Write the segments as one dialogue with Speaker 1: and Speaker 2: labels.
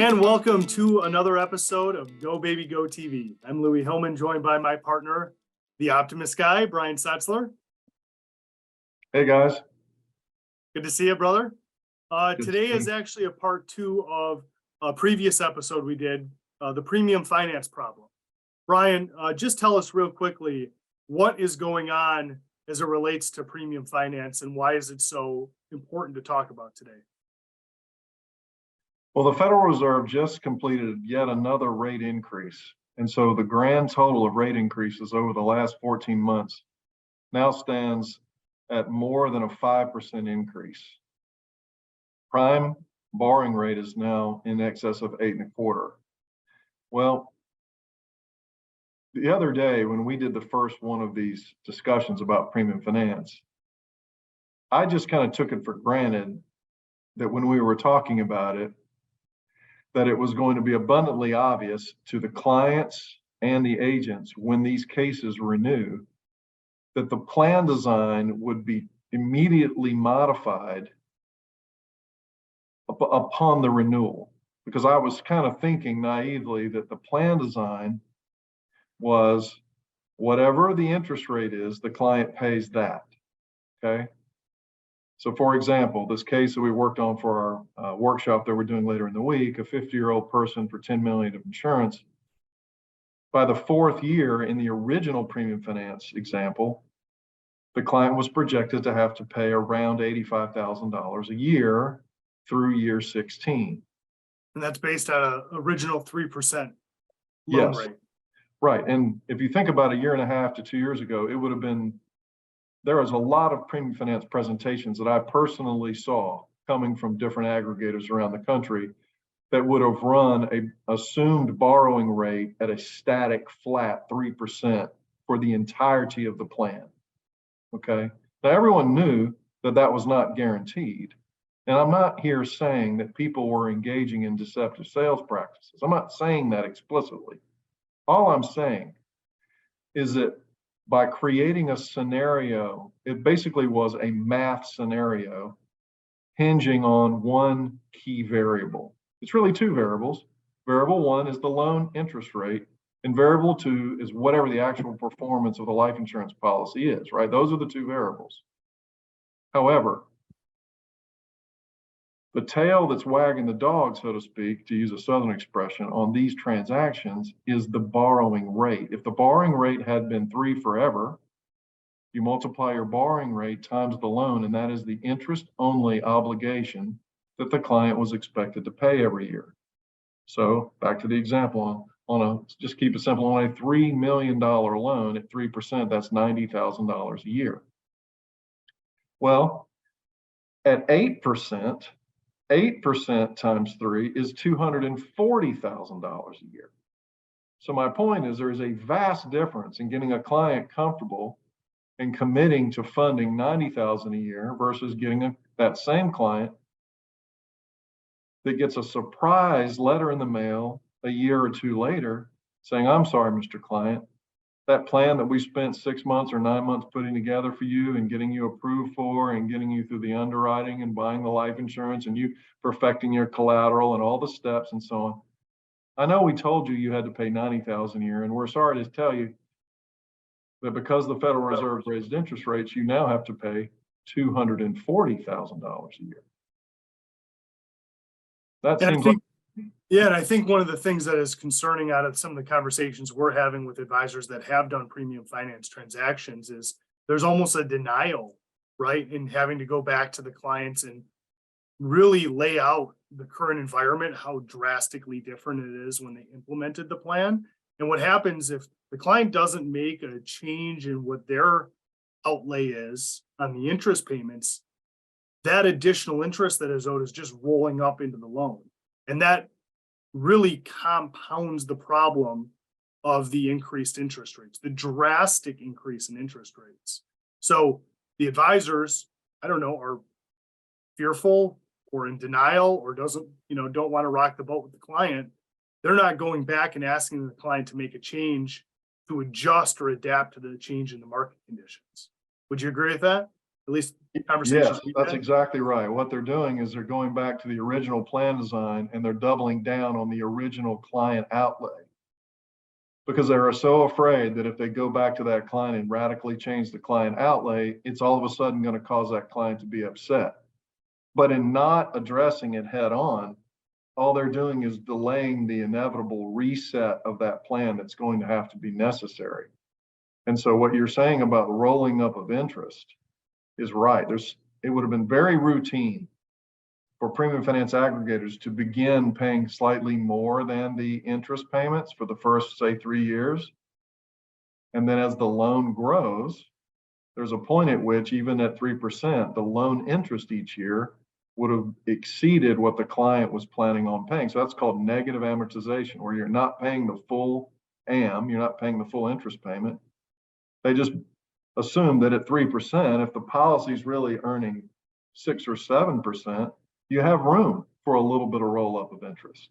Speaker 1: And welcome to another episode of Go Baby Go TV. I'm Louie Hillman, joined by my partner, the Optimist guy, Brian Setzler.
Speaker 2: Hey guys.
Speaker 1: Good to see you, brother.
Speaker 2: Good
Speaker 1: Today
Speaker 2: to
Speaker 1: is
Speaker 2: see you.
Speaker 1: actually a part two of a previous episode we did, the premium finance problem. Brian, just tell us real quickly, what is going on as it relates to premium finance and why is it so important to talk about today?
Speaker 2: Well, the Federal Reserve just completed yet another rate increase. And so the grand total of rate increases over the last 14 months now stands at more than a 5% increase. Prime borrowing rate is now in excess of 8.25. Well, the other day when we did the first one of these discussions about premium finance, I just kind of took it for granted that when we were talking about it, that it was going to be abundantly obvious to the clients and the agents when these cases renew that the plan design would be immediately modified upon the renewal. Because I was kind of thinking naively that the plan design was whatever the interest rate is, the client pays that, okay? So for example, this case that we worked on for our workshop that we're doing later in the week, a 50-year-old person for $10 million of insurance, by the fourth year in the original premium finance example, the client was projected to have to pay around $85,000 a year through year 16.
Speaker 1: And that's based on an original 3% loan
Speaker 2: Yes,
Speaker 1: rate.
Speaker 2: right. And if you think about a year and a half to 2 years ago, it would have been, there was a lot of premium finance presentations that I personally saw coming from different aggregators around the country that would have run a assumed borrowing rate at a static flat 3% for the entirety of the plan. Okay. Now everyone knew that that was not guaranteed. And I'm not here saying that people were engaging in deceptive sales practices. I'm not saying that explicitly. All I'm saying is that by creating a scenario, it basically was a math scenario hinging on one key variable. It's really two variables. Variable one is the loan interest rate, and variable two is whatever the actual performance of the life insurance policy is, right? Those are the two variables. However, the tail that's wagging the dog, so to speak, to use a Southern expression, on these transactions is the borrowing rate. If the borrowing rate had been 3 forever, you multiply your borrowing rate times the loan, and that is the interest-only obligation that the client was expected to pay every year. So back to the example, just keep it simple, on a $3 million loan at 3%, that's $90,000 a year. Well, at 8%, 8% times 3 is $240,000 a year. So my point is there is a vast difference in getting a client comfortable and committing to funding $90,000 a year versus getting that same client that gets a surprise letter in the mail a year or two later saying, I'm sorry, Mr. Client, that plan that we spent 6 months or 9 months putting together for you and getting you approved for and getting you through the underwriting and buying the life insurance and you perfecting your collateral and all the steps and so on. I know we told you you had to pay $90,000 a year, and we're sorry to tell you that because the Federal Reserve raised interest rates, you now have to pay $240,000 a year. That seems like.
Speaker 1: Yeah, and I think one of the things that is concerning out of some of the conversations we're having with advisors that have done premium finance transactions is there's almost a denial, right, in having to go back to the clients and really lay out the current environment, how drastically different it is when they implemented the plan. And what happens if the client doesn't make a change in what their outlay is on the interest payments, that additional interest that is owed is just rolling up into the loan. And that really compounds the problem of the increased interest rates, the drastic increase in interest rates. So the advisors, I don't know, are fearful or in denial or don't want to rock the boat with the client. They're not going back and asking the client to make a change to adjust or adapt to the change in the market conditions. Would you agree with that? At least conversations
Speaker 2: Yes,
Speaker 1: we've
Speaker 2: that's
Speaker 1: had.
Speaker 2: exactly right. What they're doing is they're going back to the original plan design and they're doubling down on the original client outlay. Because they are so afraid that if they go back to that client and radically change the client outlay, it's all of a sudden going to cause that client to be upset. But in not addressing it head on, all they're doing is delaying the inevitable reset of that plan that's going to have to be necessary. And so what you're saying about rolling up of interest is right. It would have been very routine for premium finance aggregators to begin paying slightly more than the interest payments for the first, say, 3 years. And then as the loan grows, there's a point at which, even at 3%, the loan interest each year would have exceeded what the client was planning on paying. So that's called negative amortization, where you're not paying the full you're not paying the full interest payment. They just assume that at 3%, if the policy is really earning 6 or 7%, you have room for a little bit of roll up of interest.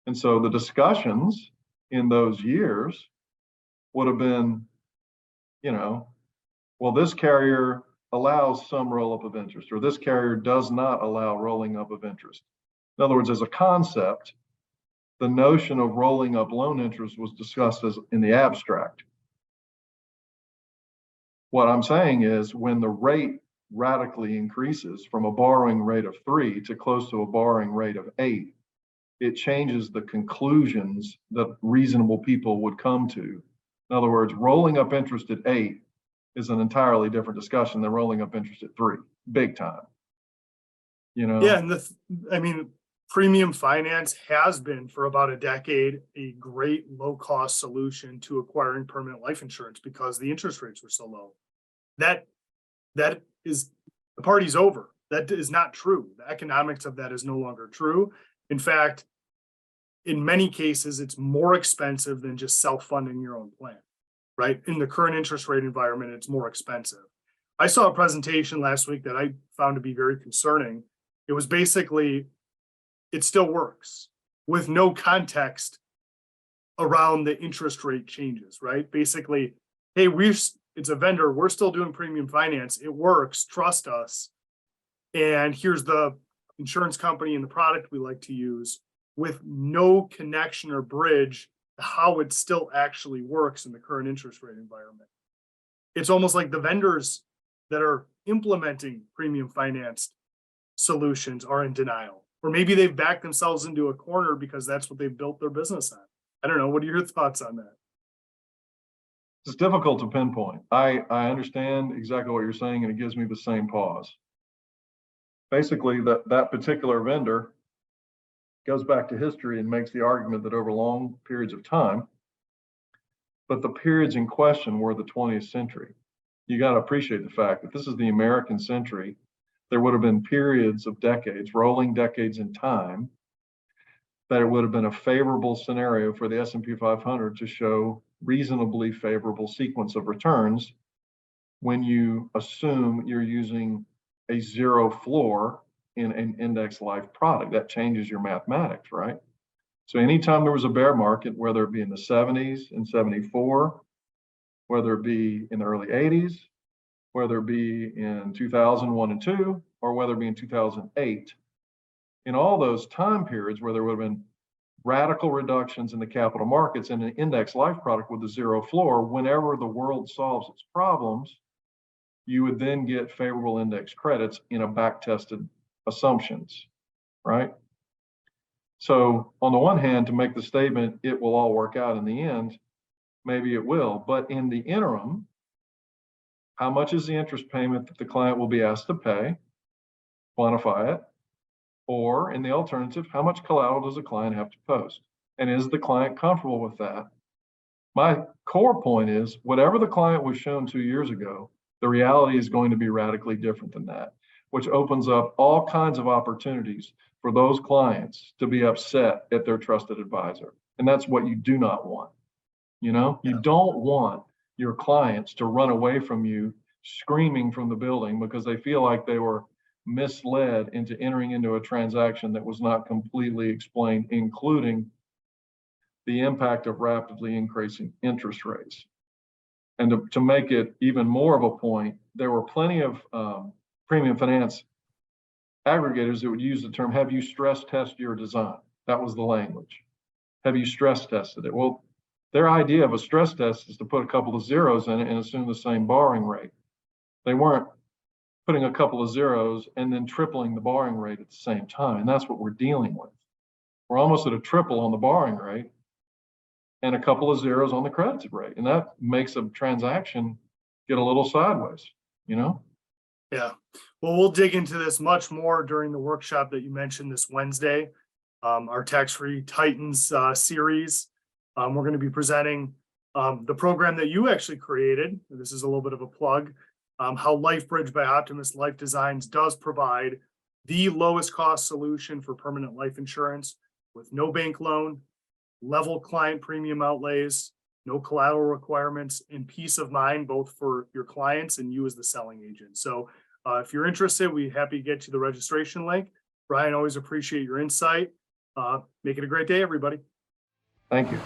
Speaker 2: And so the discussions in those years would have been, well, this carrier allows some roll up of interest, or this carrier does not allow rolling up of interest. In other words, as a concept, the notion of rolling up loan interest was discussed as in the abstract. What I'm saying is when the rate radically increases from a borrowing rate of 3 to close to a borrowing rate of 8, it changes the conclusions that reasonable people would come to. In other words, rolling up interest at 8 is an entirely different discussion than rolling up interest at 3, big time.
Speaker 1: Yeah, and premium finance has been for about a decade a great low-cost solution to acquiring permanent life insurance because the interest rates were so low. That is, the party's over. That is not true. The economics of that is no longer true. In fact, in many cases, it's more expensive than just self-funding your own plan, right? In the current interest rate environment, it's more expensive. I saw a presentation last week that I found to be very concerning. It was basically, it still works with no context around the interest rate changes, right? Basically, hey, it's a vendor, we're still doing premium finance. It works, trust us. And here's the insurance company and the product we like to use, with no connection or bridge to how it still actually works in the current interest rate environment. It's almost like the vendors that are implementing premium financed solutions are in denial, or maybe they've backed themselves into a corner because that's what they've built their business on. I don't know. What are your thoughts on that?
Speaker 2: It's difficult to pinpoint. I understand exactly what you're saying, and it gives me the same pause. Basically, that particular vendor goes back to history and makes the argument that over long periods of time, but the periods in question were the 20th century. You got to appreciate the fact that this is the American century. There would have been periods of decades, rolling decades in time, that it would have been a favorable scenario for the S&P 500 to show reasonably favorable sequence of returns when you assume you're using a zero floor in an index life product. That changes your mathematics, right? So anytime there was a bear market, whether it be in the 70s and 74, whether it be in the early 80s, whether it be in 2001 and 2, or whether it be in 2008, in all those time periods where there would have been radical reductions in the capital markets and an index life product with a zero floor, whenever the world solves its problems, you would then get favorable index credits in a back-tested assumptions, right? So on the one hand, to make the statement, it will all work out in the end, maybe it will, but in the interim, how much is the interest payment that the client will be asked to pay? Quantify it. Or in the alternative, how much collateral does the client have to post? And is the client comfortable with that? My core point is whatever the client was shown 2 years ago, the reality is going to be radically different than that, which opens up all kinds of opportunities for those clients to be upset at their trusted advisor. And that's what you do not want. You don't want your clients to run away from you screaming from the building because they feel like they were misled into entering into a transaction that was not completely explained, including the impact of rapidly increasing interest rates. And to make it even more of a point, there were plenty of premium finance aggregators that would use the term, have you stress tested your design? That was the language. Have you stress tested it? Well, their idea of a stress test is to put a couple of zeros in it and assume the same borrowing rate. They weren't putting a couple of zeros and then tripling the borrowing rate at the same time. And that's what we're dealing with. We're almost at a triple on the borrowing rate and a couple of zeros on the credit rate. And that makes a transaction get a little sideways, you know?
Speaker 1: Yeah. Well, we'll dig into this much more during the workshop that you mentioned this Wednesday, our tax-free Titans series. We're going to be presenting the program that you actually created. This is a little bit of a plug. How LifeBridge by Optimus Life Designs does provide the lowest cost solution for permanent life insurance with no bank loan, level client premium outlays, no collateral requirements, and peace of mind, both for your clients and you as the selling agent. So if you're interested, we're happy to get you the registration link. Bryan, always appreciate your insight. Make it a great day, everybody.
Speaker 2: Thank you.